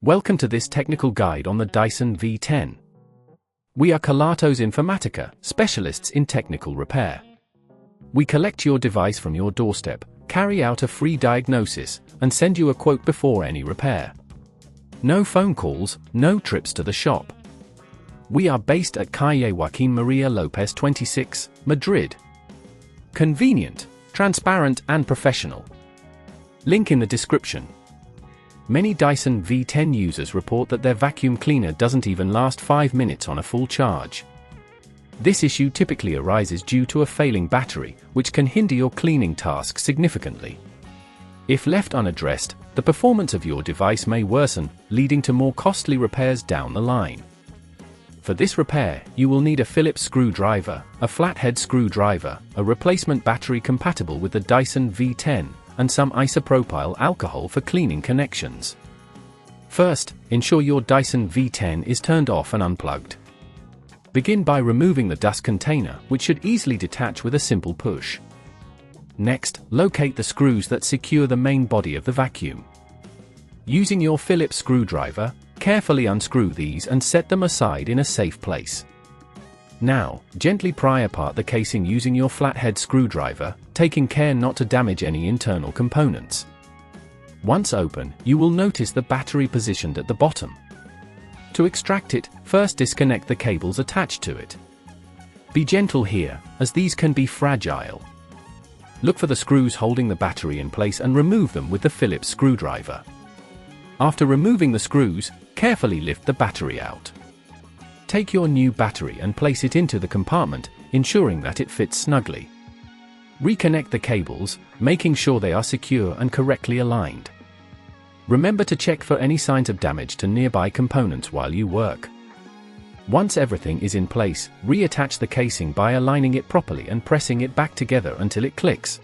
Welcome to this technical guide on the Dyson V10. We are Kelatos Informatica, specialists in technical repair. We collect your device from your doorstep, carry out a free diagnosis, and send you a quote before any repair. No phone calls, no trips to the shop. We are based at Calle Joaquín María López 26, Madrid. Convenient, transparent and professional. Link in the description. Many Dyson V10 users report that their vacuum cleaner doesn't even last 5 minutes on a full charge. This issue typically arises due to a failing battery, which can hinder your cleaning task significantly. If left unaddressed, the performance of your device may worsen, leading to more costly repairs down the line. For this repair, you will need a Phillips screwdriver, a flathead screwdriver, a replacement battery compatible with the Dyson V10, and some isopropyl alcohol for cleaning connections. First, ensure your Dyson V10 is turned off and unplugged. Begin by removing the dust container, which should easily detach with a simple push. Next, locate the screws that secure the main body of the vacuum. Using your Phillips screwdriver, carefully unscrew these and set them aside in a safe place. Now, gently pry apart the casing using your flathead screwdriver, taking care not to damage any internal components. Once open, you will notice the battery positioned at the bottom. To extract it, first disconnect the cables attached to it. Be gentle here, as these can be fragile. Look for the screws holding the battery in place and remove them with the Phillips screwdriver. After removing the screws, carefully lift the battery out. Take your new battery and place it into the compartment, ensuring that it fits snugly. Reconnect the cables, making sure they are secure and correctly aligned. Remember to check for any signs of damage to nearby components while you work. Once everything is in place, reattach the casing by aligning it properly and pressing it back together until it clicks.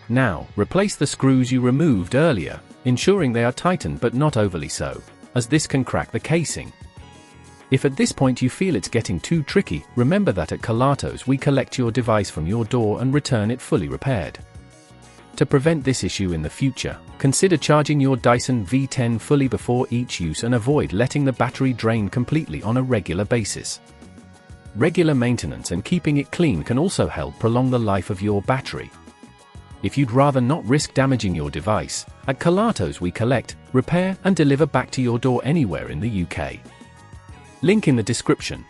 Now, replace the screws you removed earlier, ensuring they are tightened but not overly so, as this can crack the casing. If at this point you feel it's getting too tricky, remember that at Kelatos we collect your device from your door and return it fully repaired. To prevent this issue in the future, consider charging your Dyson V10 fully before each use and avoid letting the battery drain completely on a regular basis. Regular maintenance and keeping it clean can also help prolong the life of your battery. If you'd rather not risk damaging your device, at Kelatos we collect, repair and deliver back to your door anywhere in the UK. Link in the description.